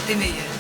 7h30.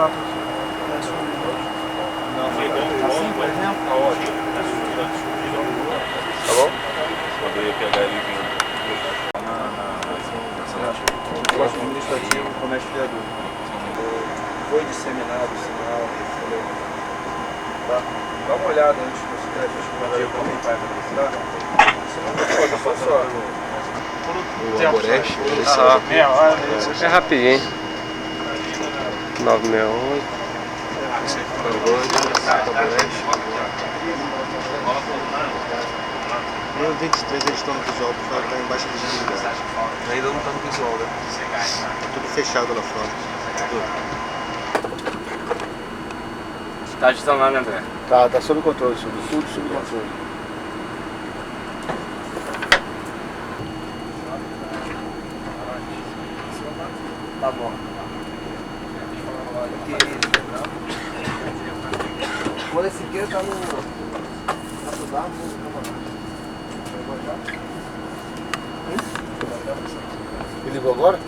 contato assim, por exemplo? Tá ótimo. Tá bom? Quando eu ia pegar ele vindo. Gosto administrativo, comércio de viaduto. Foi disseminado o sinal, entendeu? Tá? Dá uma olhada antes que você deve comentar, tá? Se não for só. O Aboreste, Meia hora, é rapidinho. 968. No 23 eles estão no visual, porque ela está em baixa visibilidade. Ainda não tá no visual, né? Tá tudo fechado lá fora. Tá agitando lá, né, André? Tá sob controle, tudo sob controle. Tá bom. Quando esse aqui tá no. Ele ligou agora?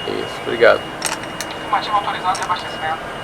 Isso, obrigado. Estimativa autorizada de abastecimento.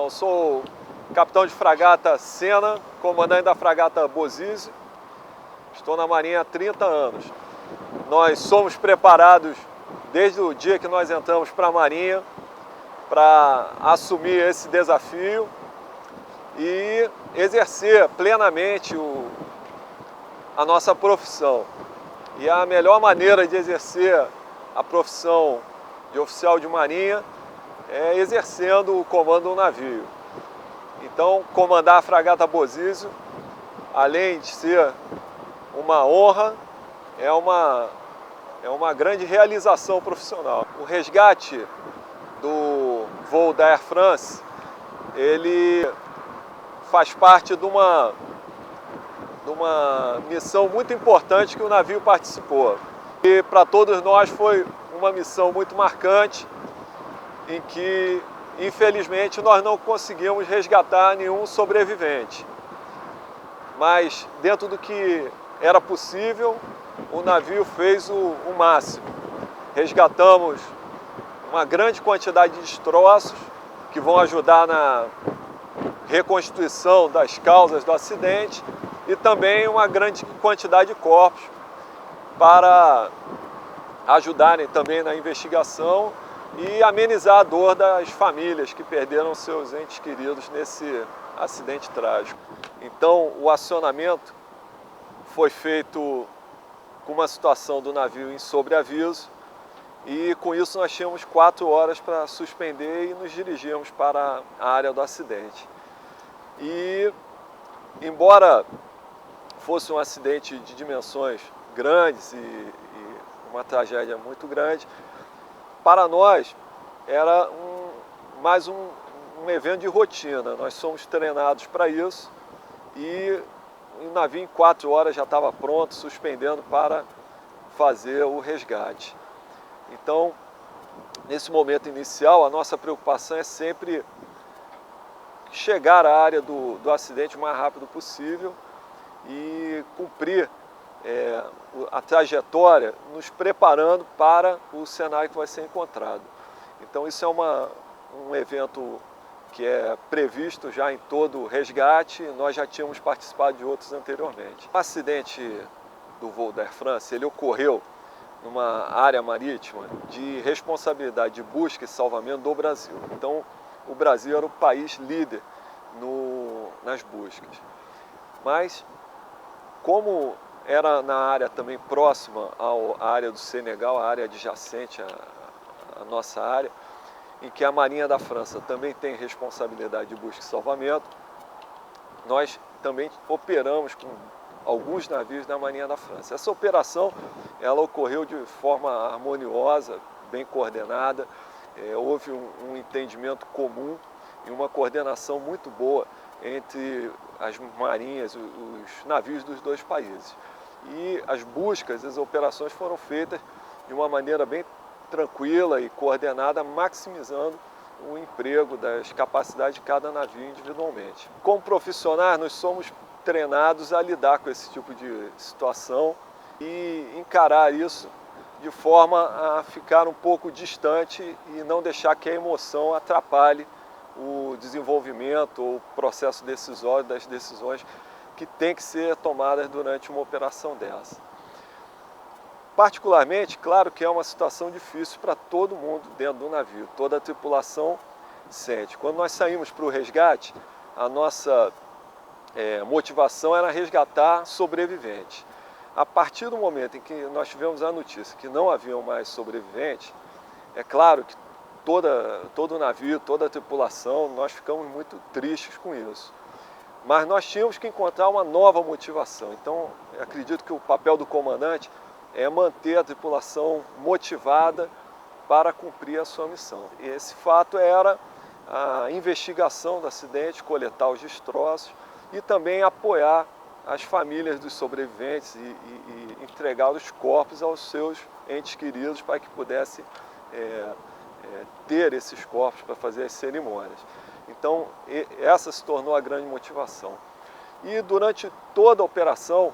Eu sou o capitão de fragata Sena, comandante da fragata Bozizio. Estou na Marinha há 30 anos. Nós somos preparados desde o dia que nós entramos para a Marinha para assumir esse desafio e exercer plenamente a nossa profissão. E a melhor maneira de exercer a profissão de oficial de marinha é exercendo o comando do navio. Então, comandar a fragata Bozizio, além de ser uma honra, é uma grande realização profissional. O resgate do voo da Air France, ele faz parte de uma missão muito importante que o navio participou. E para todos nós foi uma missão muito marcante, em que, infelizmente, nós não conseguimos resgatar nenhum sobrevivente. Mas, dentro do que era possível, o navio fez o máximo. Resgatamos uma grande quantidade de destroços que vão ajudar na reconstituição das causas do acidente e também uma grande quantidade de corpos para ajudarem também na investigação e amenizar a dor das famílias que perderam seus entes queridos nesse acidente trágico. Então, o acionamento foi feito com uma situação do navio em sobreaviso e com isso nós tínhamos 4 horas para suspender e nos dirigirmos para a área do acidente. E, embora fosse um acidente de dimensões grandes e uma tragédia muito grande, para nós era mais um evento de rotina. Nós somos treinados para isso e o navio em 4 horas já estava pronto, suspendendo para fazer o resgate. Então, nesse momento inicial, a nossa preocupação é sempre chegar à área do acidente o mais rápido possível e cumprir a trajetória, nos preparando para o cenário que vai ser encontrado. Então isso é um evento que é previsto já em todo o resgate, nós já tínhamos participado de outros anteriormente. O acidente do voo da Air France, ele ocorreu numa área marítima de responsabilidade de busca e salvamento do Brasil. Então o Brasil era o país líder nas buscas. Mas como era na área também próxima à área do Senegal, a área adjacente à nossa área, em que a Marinha da França também tem responsabilidade de busca e salvamento, nós também operamos com alguns navios da Marinha da França. Essa operação ela ocorreu de forma harmoniosa, bem coordenada, houve um entendimento comum e uma coordenação muito boa entre as marinhas, os navios dos dois países. E as buscas, as operações foram feitas de uma maneira bem tranquila e coordenada, maximizando o emprego das capacidades de cada navio individualmente. Como profissionais, nós somos treinados a lidar com esse tipo de situação e encarar isso de forma a ficar um pouco distante e não deixar que a emoção atrapalhe o desenvolvimento ou o processo decisório das decisões que tem que ser tomadas durante uma operação dessa. Particularmente, claro que é uma situação difícil para todo mundo dentro do navio, toda a tripulação sente. Quando nós saímos para o resgate, a nossa motivação era resgatar sobreviventes. A partir do momento em que nós tivemos a notícia que não haviam mais sobreviventes, é claro que todo o navio, toda a tripulação, nós ficamos muito tristes com isso. Mas nós tínhamos que encontrar uma nova motivação. Então, acredito que o papel do comandante é manter a tripulação motivada para cumprir a sua missão. E esse fato era a investigação do acidente, coletar os destroços e também apoiar as famílias dos sobreviventes e entregar os corpos aos seus entes queridos para que pudessem ter esses corpos para fazer as cerimônias. Então, essa se tornou a grande motivação. E durante toda a operação,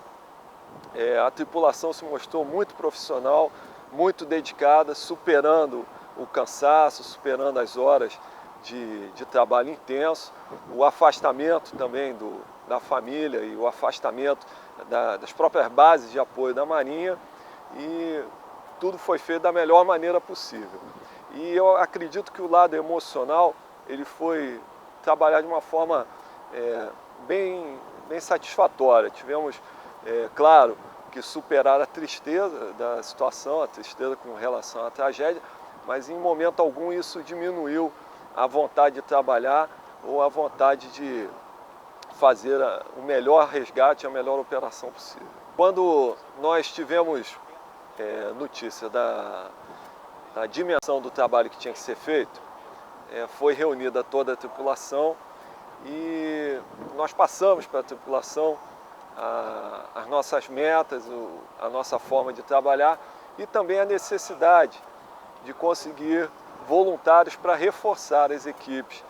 a tripulação se mostrou muito profissional, muito dedicada, superando o cansaço, superando as horas de trabalho intenso, o afastamento também da família e o afastamento das próprias bases de apoio da Marinha, e tudo foi feito da melhor maneira possível. E eu acredito que o lado emocional ele foi trabalhado de uma forma bem satisfatória. Tivemos, claro, que superar a tristeza da situação, a tristeza com relação à tragédia, mas em momento algum isso diminuiu a vontade de trabalhar ou a vontade de fazer o melhor resgate, a melhor operação possível. Quando nós tivemos notícia da dimensão do trabalho que tinha que ser feito, foi reunida toda a tripulação e nós passamos para a tripulação as nossas metas, a nossa forma de trabalhar e também a necessidade de conseguir voluntários para reforçar as equipes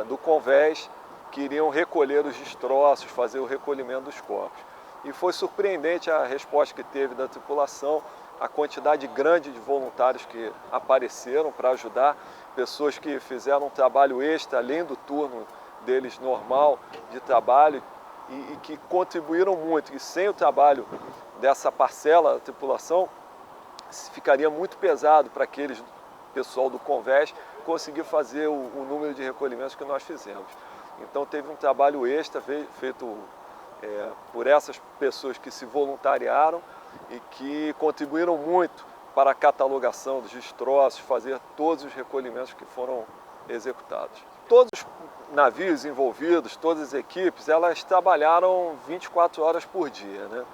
do Convés que iriam recolher os destroços, fazer o recolhimento dos corpos. E foi surpreendente a resposta que teve da tripulação, a quantidade grande de voluntários que apareceram para ajudar, pessoas que fizeram um trabalho extra, além do turno deles normal de trabalho, e que contribuíram muito. E sem o trabalho dessa parcela da tripulação, ficaria muito pesado para aqueles pessoal do Convés conseguir fazer o número de recolhimentos que nós fizemos. Então teve um trabalho extra feito por essas pessoas que se voluntariaram e que contribuíram muito para a catalogação dos destroços, fazer todos os recolhimentos que foram executados. Todos os navios envolvidos, todas as equipes, elas trabalharam 24 horas por dia, né?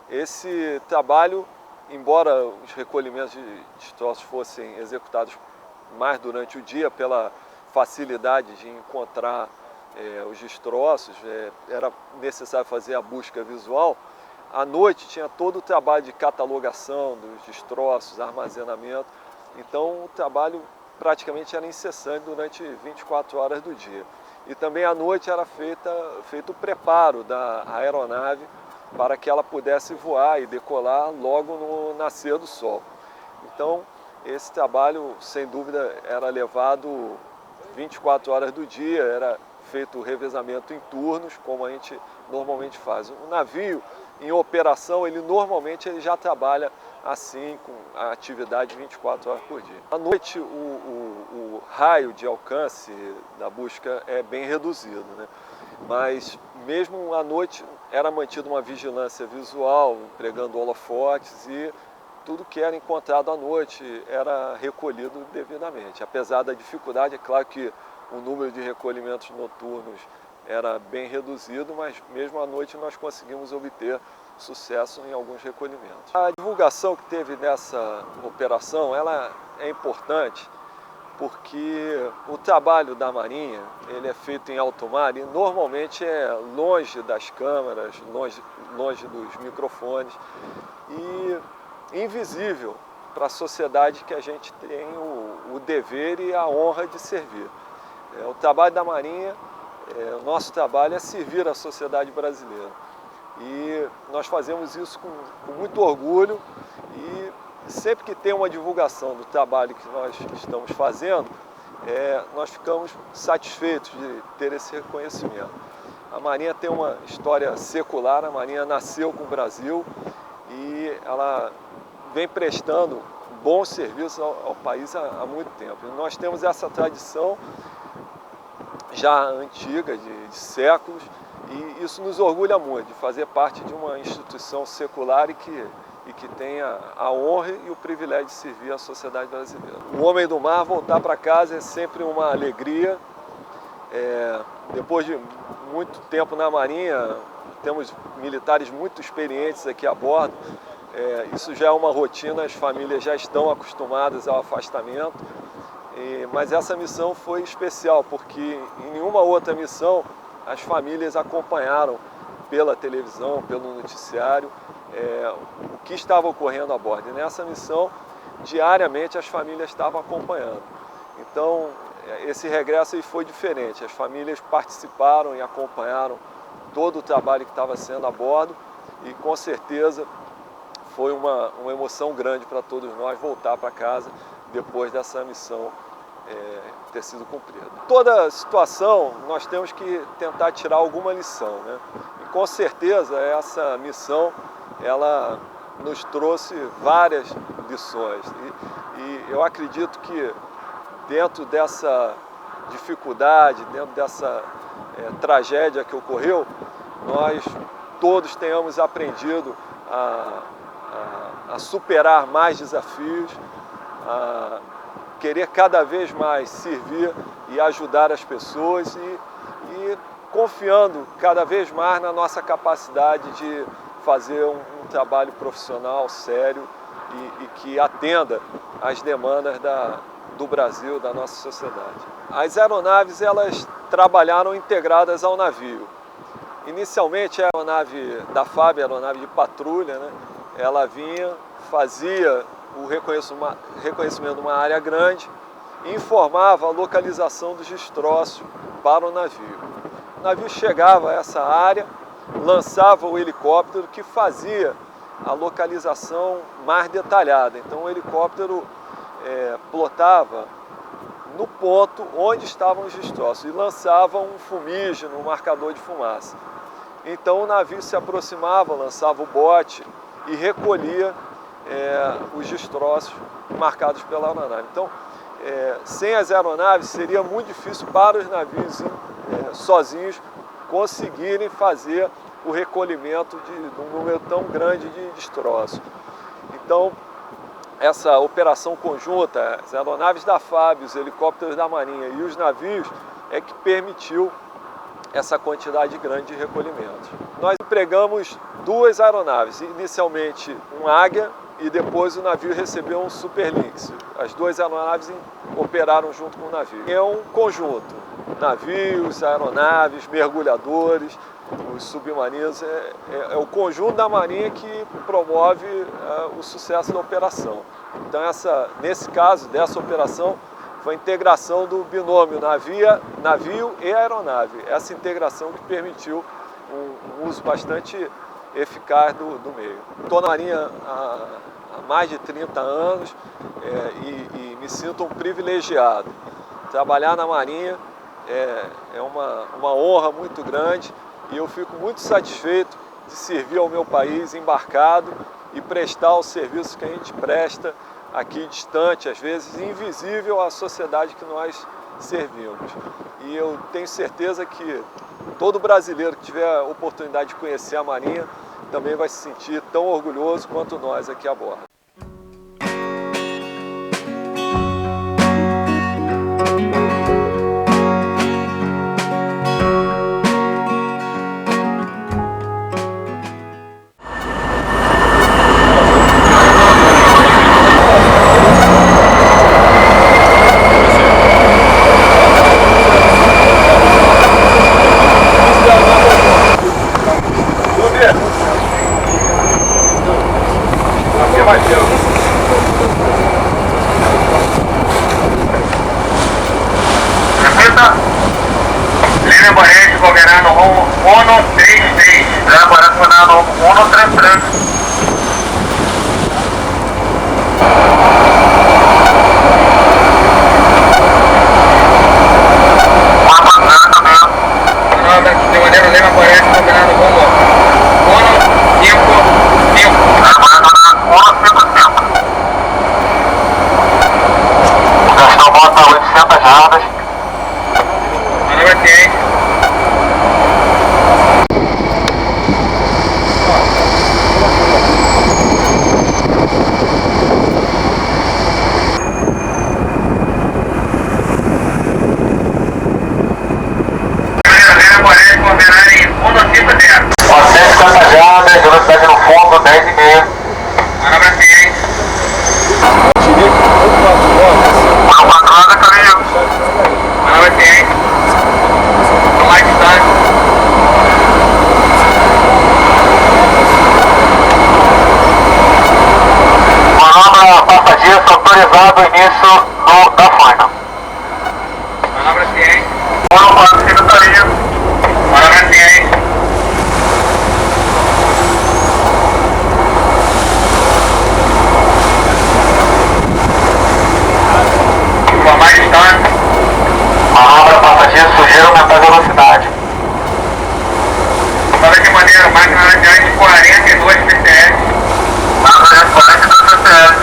Esse trabalho, embora os recolhimentos de destroços fossem executados mais durante o dia, pela facilidade de encontrar os destroços, era necessário fazer a busca visual, à noite tinha todo o trabalho de catalogação dos destroços, armazenamento, então o trabalho praticamente era incessante durante 24 horas do dia. e também à noite era feito o preparo da aeronave para que ela pudesse voar e decolar logo no nascer do sol. Então, esse trabalho, sem dúvida, era levado 24 horas do dia, era feito o revezamento em turnos, como a gente normalmente faz. O navio, em operação, ele já trabalha assim, com a atividade 24 horas por dia. À noite, o raio de alcance da busca é bem reduzido, né? Mas mesmo à noite era mantida uma vigilância visual, empregando holofotes, e tudo que era encontrado à noite era recolhido devidamente. Apesar da dificuldade, é claro que o número de recolhimentos noturnos era bem reduzido, mas mesmo à noite nós conseguimos obter sucesso em alguns recolhimentos. A divulgação que teve nessa operação, ela é importante porque o trabalho da Marinha, ele é feito em alto mar e normalmente é longe das câmeras, longe dos microfones e invisível para a sociedade que a gente tem o dever e a honra de servir. O trabalho da Marinha, o nosso trabalho é servir a sociedade brasileira. E nós fazemos isso com muito orgulho e sempre que tem uma divulgação do trabalho que nós estamos fazendo, nós ficamos satisfeitos de ter esse reconhecimento. A Marinha tem uma história secular, a Marinha nasceu com o Brasil e ela vem prestando bons serviços ao país há muito tempo. E nós temos essa tradição já antiga, de séculos, e isso nos orgulha muito, de fazer parte de uma instituição secular e que tenha a honra e o privilégio de servir a sociedade brasileira. O homem do mar voltar para casa é sempre uma alegria. Depois de muito tempo na Marinha, temos militares muito experientes aqui a bordo. Isso já é uma rotina, as famílias já estão acostumadas ao afastamento. Mas essa missão foi especial, porque em nenhuma outra missão as famílias acompanharam pela televisão, pelo noticiário, o que estava ocorrendo a bordo. E nessa missão, diariamente as famílias estavam acompanhando. Então, esse regresso aí foi diferente. As famílias participaram e acompanharam todo o trabalho que estava sendo a bordo e, com certeza, foi uma emoção grande para todos nós voltar para casa depois dessa missão ter sido cumprida. Toda situação nós temos que tentar tirar alguma lição, né? E com certeza essa missão ela nos trouxe várias lições e eu acredito que dentro dessa dificuldade, dentro dessa tragédia que ocorreu, nós todos tenhamos aprendido a superar mais desafios, a querer cada vez mais servir e ajudar as pessoas e confiando cada vez mais na nossa capacidade de fazer um trabalho profissional sério e que atenda às demandas do Brasil, da nossa sociedade. As aeronaves elas trabalharam integradas ao navio. Inicialmente a aeronave da FAB, a aeronave de patrulha, né, ela vinha, fazia o reconhecimento de uma área grande e informava a localização dos destroços para o navio. O navio chegava a essa área, lançava o helicóptero que fazia a localização mais detalhada. Então o helicóptero plotava no ponto onde estavam os destroços e lançava um fumígeno, um marcador de fumaça. Então o navio se aproximava, lançava o bote e recolhia os destroços marcados pela aeronave. Então, sem as aeronaves, seria muito difícil para os navios sozinhos conseguirem fazer o recolhimento de um número tão grande de destroços. Então, essa operação conjunta, as aeronaves da FAB, os helicópteros da Marinha e os navios, é que permitiu essa quantidade grande de recolhimentos. Nós empregamos duas aeronaves, inicialmente um Águia e depois o navio recebeu um Super Lynx. As duas aeronaves operaram junto com o navio. É um conjunto, navios, aeronaves, mergulhadores, os submarinos, é o conjunto da Marinha que promove o sucesso da operação. Então nesse caso, dessa operação, foi a integração do binômio navio e aeronave. Essa integração que permitiu um uso bastante eficaz do meio. Estou na Marinha há mais de 30 anos e me sinto um privilegiado. Trabalhar na Marinha é uma honra muito grande e eu fico muito satisfeito de servir ao meu país embarcado e prestar os serviços que a gente presta aqui distante, às vezes invisível à sociedade que nós servimos. E eu tenho certeza que todo brasileiro que tiver a oportunidade de conhecer a Marinha também vai se sentir tão orgulhoso quanto nós aqui a bordo. Linha Barrete, governando rumo 133, governando rumo 133. De maneira Lima Barrete, governando rumo 155, governando 155. O Gastão bota 800 jardas. Velocidade no fundo, 10,5. Manobra ciente. Manobra caminho. Manobra ciente. Mais distante. Manobra passageiro, autorizado o início da faina. Manobra ciente. 145 caminho. Manobra ciente. Manobra passageiro, sujeira, aumentar a velocidade. Fala de maneira, máquina adiante 42 PCS. Máquina adiante 42 PCS.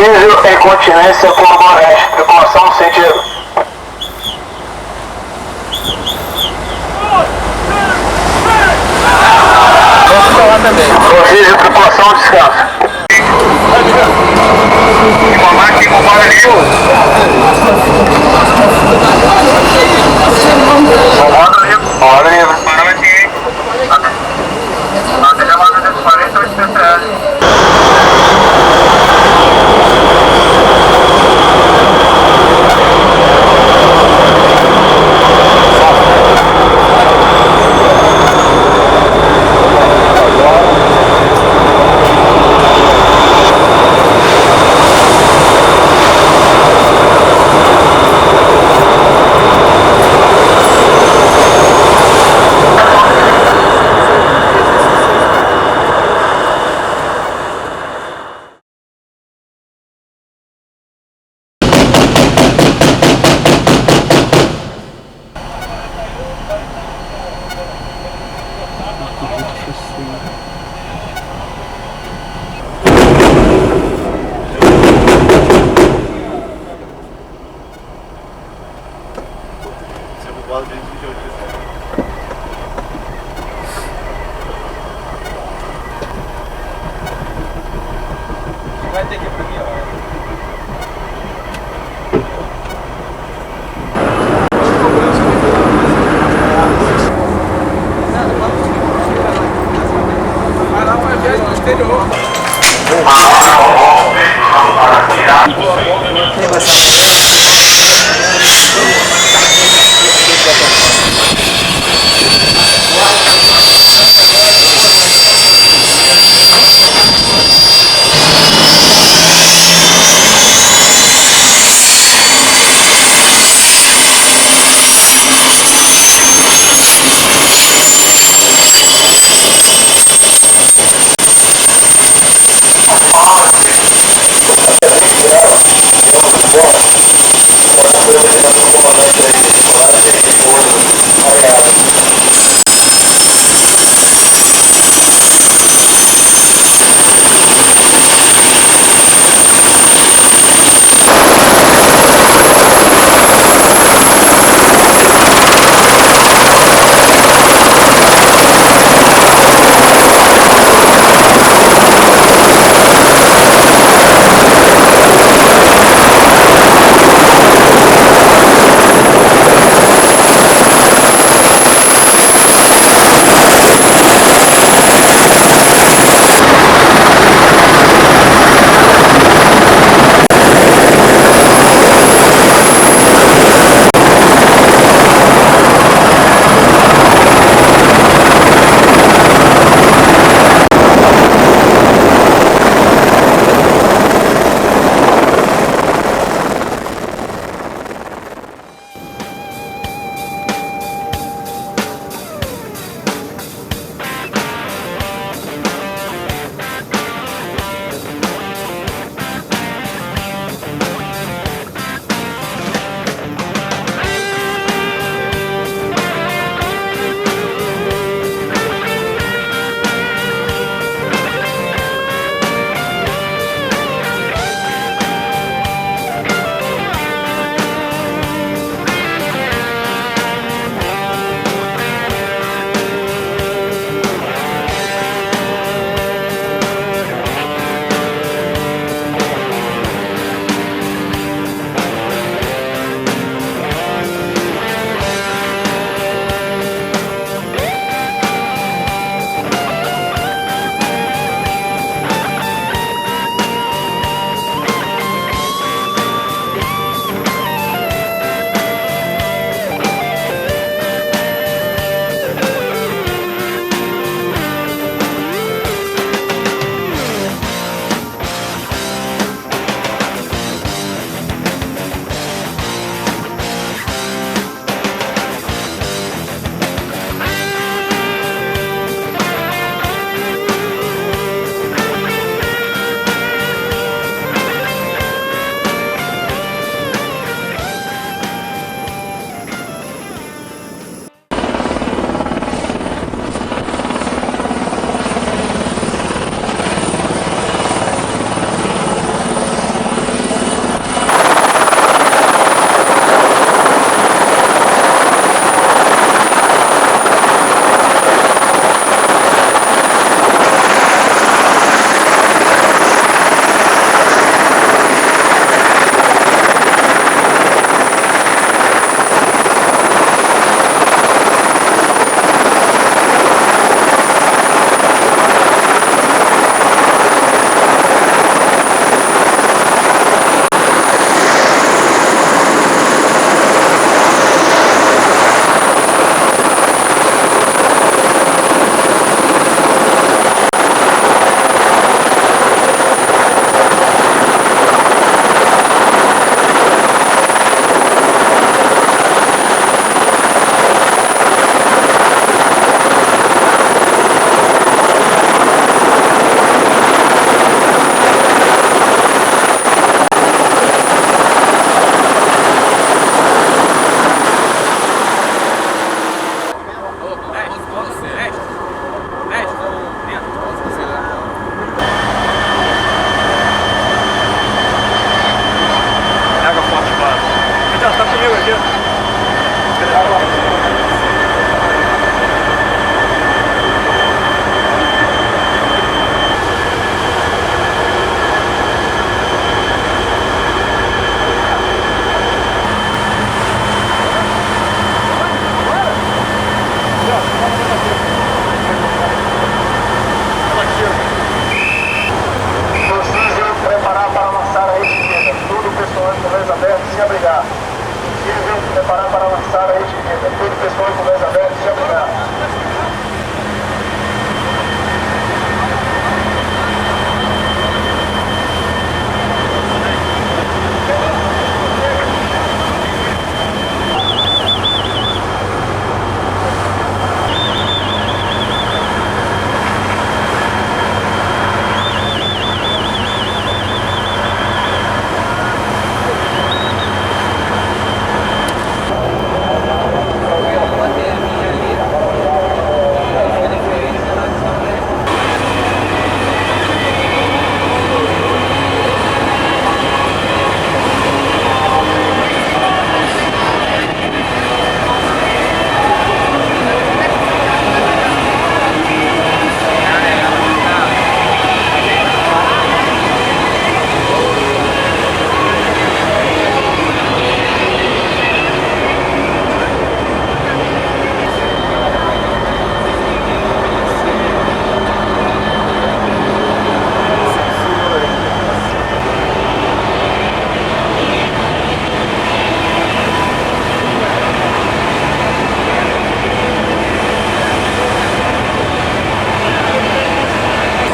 Rodízio e continência por boreste. Precaução, sentido. Rodízio, precaução, descanso. Informar que o bora livre. Bora livre. Parou aqui. Até chamada de 48 PCL. Vai ter que ir pra mim, ó. Vai lá pra viagem no exterior.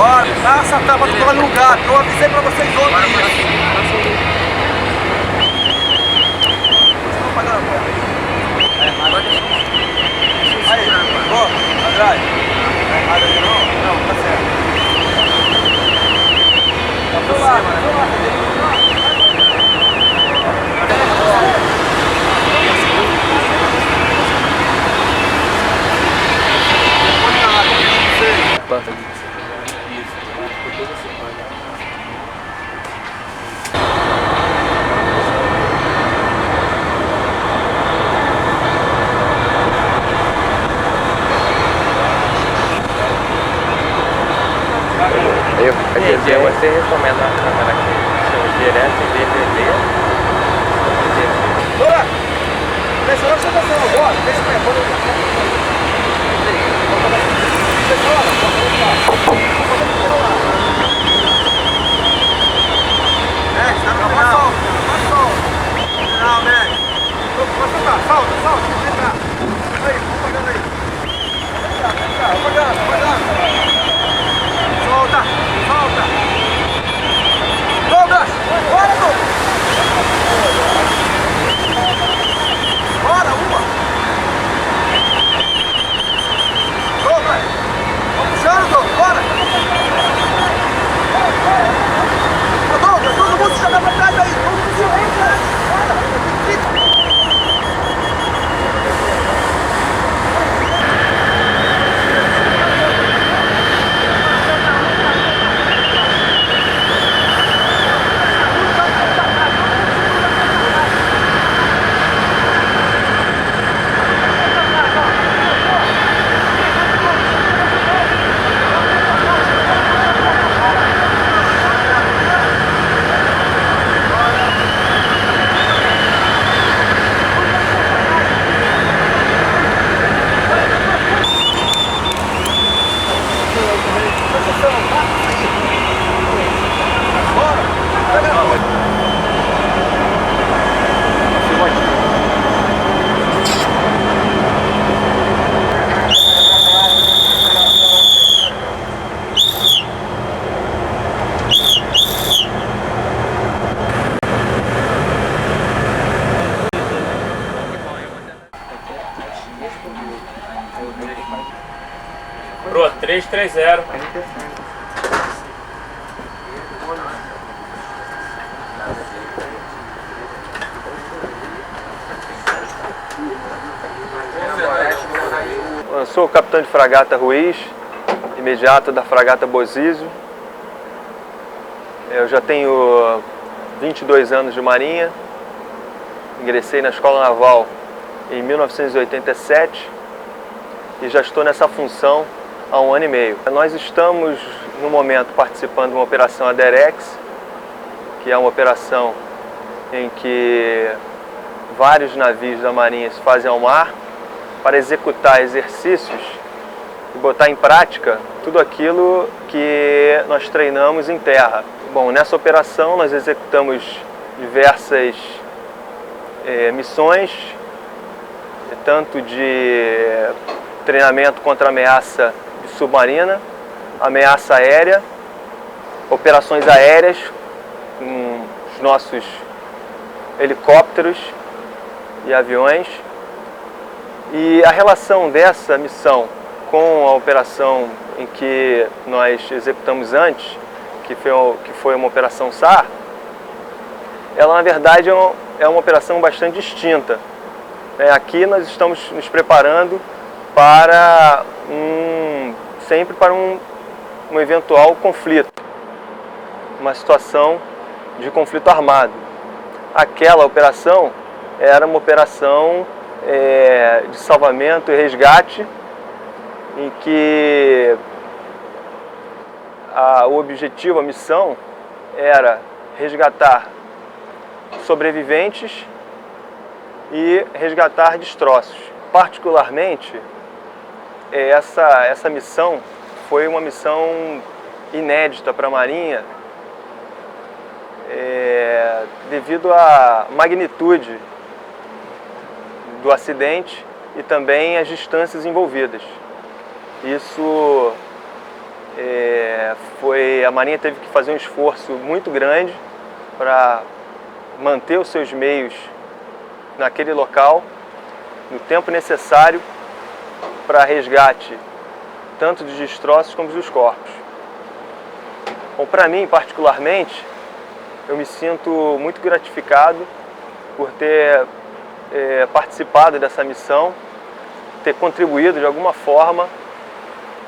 hora, dá essa tampa toda no lugar, eu avisei pra vocês ontem isso. Continua pagando a conta aí. Aí, ô, Andrade. Nada ali não? Não, tá certo. Tá pro lado, Você recomenda uma câmera que direto em DVD? Bora! Deixa eu ver, bora! Deixa eu Não, né? Salta, vem cá. Aí, vamos pagando aí. Vem cá, pagando. Solta. Douglas, bora, Douglas. Bora, uma. Douglas, vamos puxando, Douglas, bora. Douglas, todo mundo se joga pra trás aí. Todo mundo se joga pra trás. Bora. Pro 330. Eu sou o capitão de fragata Ruiz, imediato da fragata Bozizio. Eu já tenho 22 anos de marinha, ingressei na Escola Naval em 1987 e já estou nessa função há 1 ano e meio. Nós estamos, no momento, participando de uma operação ADEREX, que é uma operação em que vários navios da Marinha se fazem ao mar para executar exercícios e botar em prática tudo aquilo que nós treinamos em terra. Bom, nessa operação nós executamos diversas missões, tanto de treinamento contra ameaça submarina, ameaça aérea, operações aéreas com os nossos helicópteros e aviões. E a relação dessa missão com a operação em que nós executamos antes, que foi uma operação SAR, ela na verdade é uma operação bastante distinta. Aqui nós estamos nos preparando para sempre para um eventual conflito, uma situação de conflito armado. Aquela operação era uma operação de salvamento e resgate, em que o objetivo, a missão, era resgatar sobreviventes e resgatar destroços. Particularmente, essa missão foi uma missão inédita para a Marinha, devido à magnitude do acidente e também as distâncias envolvidas. Isso A Marinha teve que fazer um esforço muito grande para manter os seus meios naquele local, no tempo necessário para resgate tanto dos destroços como dos corpos. Bom, para mim, particularmente, eu me sinto muito gratificado por ter participado dessa missão, ter contribuído de alguma forma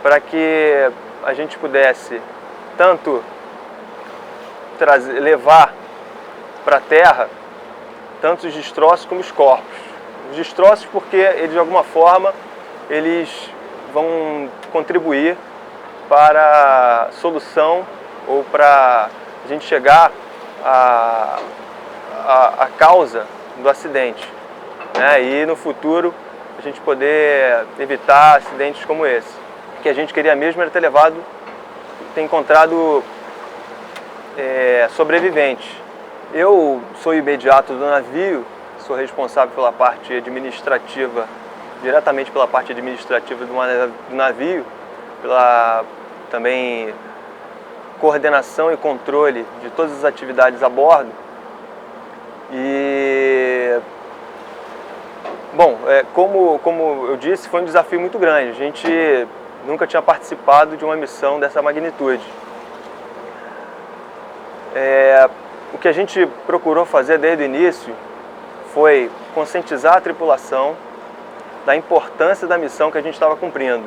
para que a gente pudesse tanto levar para a terra tanto os destroços como os corpos. Os destroços porque eles de alguma forma eles vão contribuir para a solução ou para a gente chegar à causa do acidente, né? E no futuro a gente poder evitar acidentes como esse. O que a gente queria mesmo era ter encontrado sobreviventes. Eu sou imediato do navio, sou responsável pela parte administrativa, diretamente pela parte administrativa do navio, pela também coordenação e controle de todas as atividades a bordo. E, bom, como eu disse, foi um desafio muito grande. A gente nunca tinha participado de uma missão dessa magnitude. O que a gente procurou fazer desde o início foi conscientizar a tripulação da importância da missão que a gente estava cumprindo,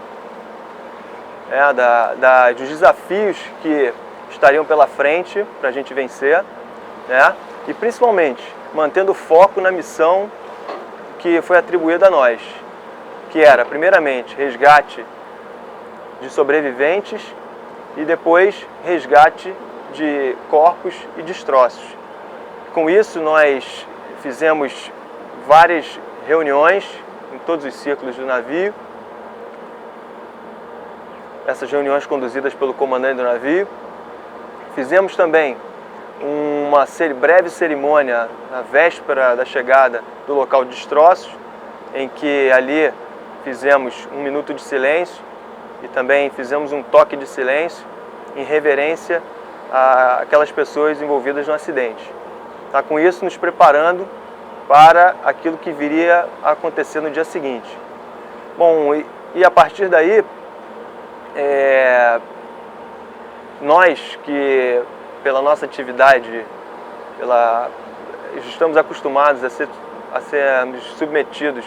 dos desafios que estariam pela frente para a gente vencer, né? E principalmente mantendo foco na missão que foi atribuída a nós, que era primeiramente resgate de sobreviventes e depois resgate de corpos e destroços. Com isso nós fizemos várias reuniões em todos os círculos do navio, essas reuniões conduzidas pelo comandante do navio. Fizemos também uma breve cerimônia na véspera da chegada do local de destroços, em que ali fizemos 1 minuto de silêncio e também fizemos um toque de silêncio em reverência àquelas pessoas envolvidas no acidente. Com isso, nos preparando para aquilo que viria a acontecer no dia seguinte. Bom, e a partir daí, nós que pela nossa atividade, estamos acostumados a sermos submetidos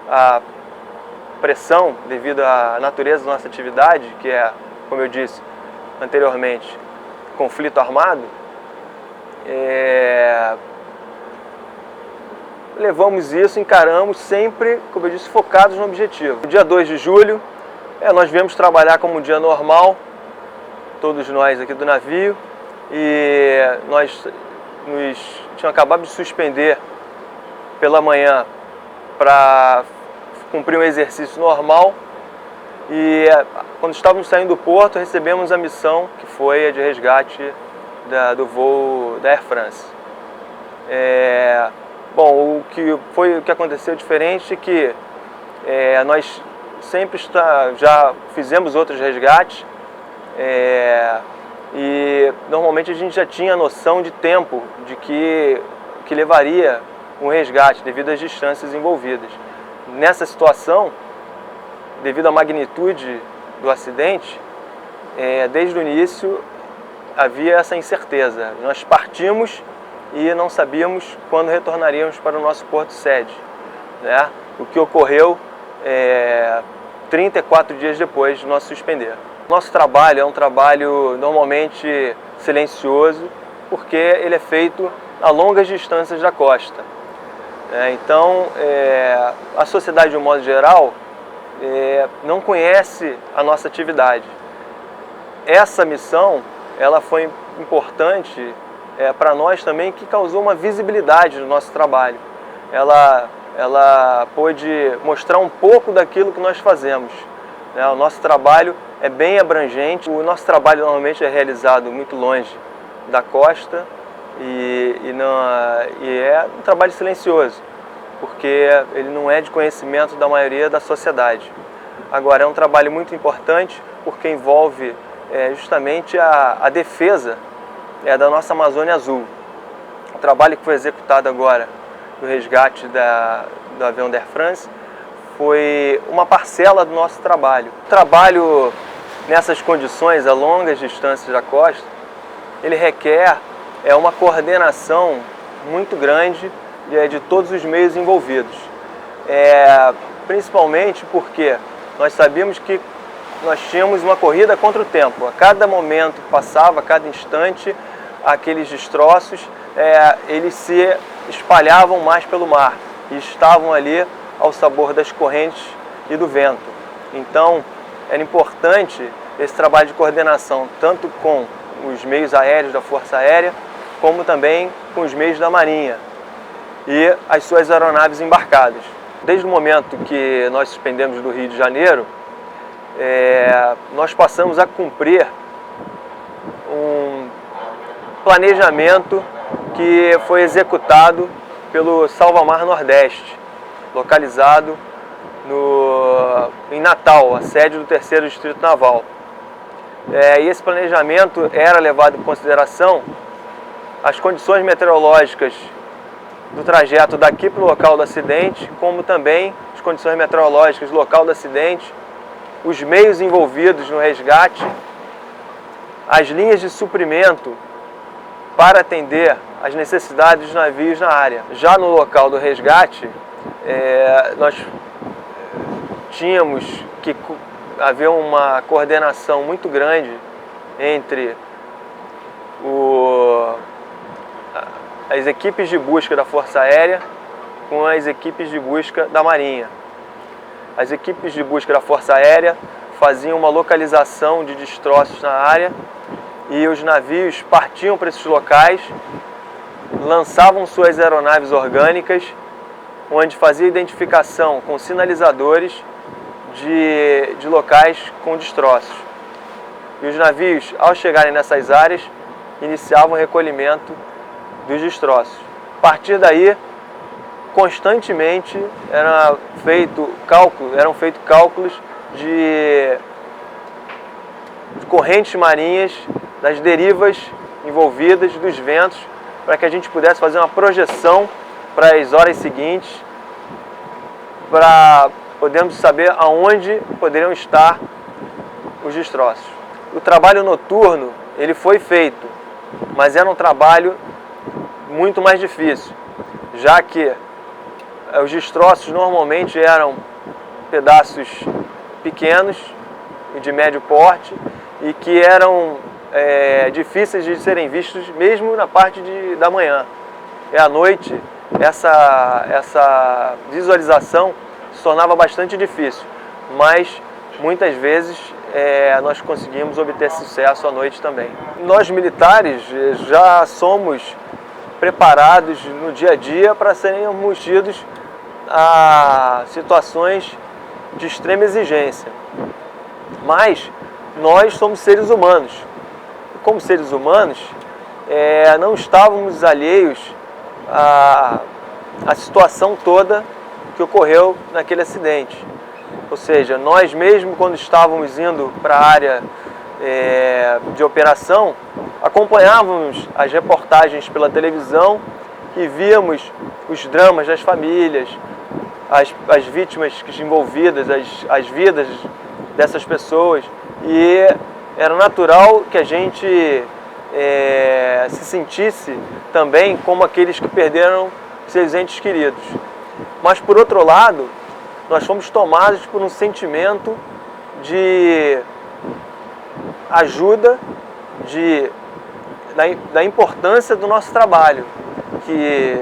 à pressão devido à natureza da nossa atividade, que é, como eu disse anteriormente, conflito armado, levamos isso, encaramos sempre, como eu disse, focados no objetivo. No dia 2 de julho, nós viemos trabalhar como um dia normal, todos nós aqui do navio, e nós tínhamos acabado de suspender pela manhã para cumprir um exercício normal, e quando estávamos saindo do porto recebemos a missão que foi a de resgate do voo da Air France. Bom, o que aconteceu diferente é que nós sempre já fizemos outros resgates, e normalmente a gente já tinha noção de tempo de que levaria um resgate devido às distâncias envolvidas. Nessa situação, devido à magnitude do acidente, desde o início havia essa incerteza. Nós partimos e não sabíamos quando retornaríamos para o nosso porto sede, né? O que ocorreu 34 dias depois de nós suspender. Nosso trabalho é um trabalho normalmente silencioso, porque ele é feito a longas distâncias da costa. Então, a sociedade de um modo geral não conhece a nossa atividade. Essa missão ela foi importante para nós também, que causou uma visibilidade no nosso trabalho. Ela pôde mostrar um pouco daquilo que nós fazemos. O nosso trabalho é bem abrangente. O nosso trabalho normalmente é realizado muito longe da costa e é um trabalho silencioso, porque ele não é de conhecimento da maioria da sociedade. Agora, é um trabalho muito importante porque envolve justamente a defesa da nossa Amazônia Azul. O trabalho que foi executado agora no resgate do avião da Air France foi uma parcela do nosso trabalho. O trabalho nessas condições, a longas distâncias da costa, ele requer uma coordenação muito grande de todos os meios envolvidos. Principalmente porque nós sabíamos que nós tínhamos uma corrida contra o tempo. A cada momento que passava, a cada instante, aqueles destroços, eles se espalhavam mais pelo mar e estavam ali ao sabor das correntes e do vento. Então, era importante esse trabalho de coordenação, tanto com os meios aéreos da Força Aérea, como também com os meios da Marinha e as suas aeronaves embarcadas. Desde o momento que nós suspendemos do Rio de Janeiro, nós passamos a cumprir um planejamento que foi executado pelo Salvamar Nordeste, localizado em Natal, a sede do 3º Distrito Naval. E esse planejamento era levado em consideração as condições meteorológicas do trajeto daqui para o local do acidente, como também as condições meteorológicas do local do acidente, os meios envolvidos no resgate, as linhas de suprimento para atender às necessidades dos navios na área. Já no local do resgate, nós tínhamos que haver uma coordenação muito grande entre as equipes de busca da Força Aérea com as equipes de busca da Marinha. As equipes de busca da Força Aérea faziam uma localização de destroços na área e os navios partiam para esses locais, lançavam suas aeronaves orgânicas, onde fazia identificação com sinalizadores de locais com destroços. E os navios, ao chegarem nessas áreas, iniciavam o recolhimento dos destroços. A partir daí, constantemente eram feitos cálculos de correntes marinhas, das derivas envolvidas, dos ventos, para que a gente pudesse fazer uma projeção para as horas seguintes, para podermos saber aonde poderiam estar os destroços. O trabalho noturno, ele foi feito, mas era um trabalho muito mais difícil, já que os destroços normalmente eram pedaços pequenos e de médio porte e que eram difíceis de serem vistos mesmo na parte da manhã. E à noite essa visualização se tornava bastante difícil, mas muitas vezes nós conseguimos obter sucesso à noite também. Nós militares já somos preparados no dia a dia para sermos tidos a situações de extrema exigência. Mas nós somos seres humanos. E como seres humanos, não estávamos alheios à situação toda que ocorreu naquele acidente. Ou seja, nós mesmo quando estávamos indo para a área de operação, acompanhávamos as reportagens pela televisão e víamos os dramas das famílias, as vítimas envolvidas, as vidas dessas pessoas, e era natural que a gente se sentisse também como aqueles que perderam seus entes queridos. Mas por outro lado, nós fomos tomados por um sentimento de ajuda, da importância do nosso trabalho, de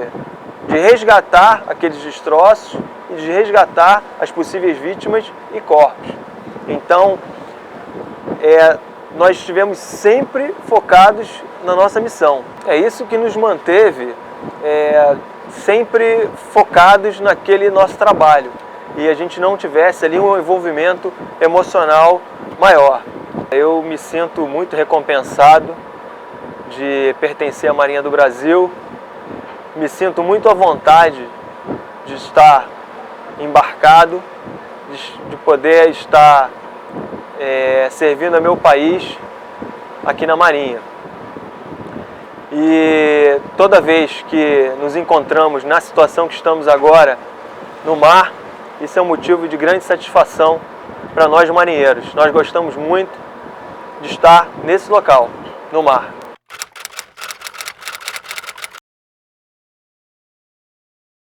resgatar aqueles destroços e de resgatar as possíveis vítimas e corpos. Então, nós estivemos sempre focados na nossa missão. É isso que nos manteve sempre focados naquele nosso trabalho e a gente não tivesse ali um envolvimento emocional maior. Eu me sinto muito recompensado de pertencer à Marinha do Brasil, me sinto muito à vontade de estar embarcado, de poder estar servindo a meu país aqui na Marinha. E toda vez que nos encontramos na situação que estamos agora no mar, isso é um motivo de grande satisfação para nós marinheiros. Nós gostamos muito de estar nesse local, no mar.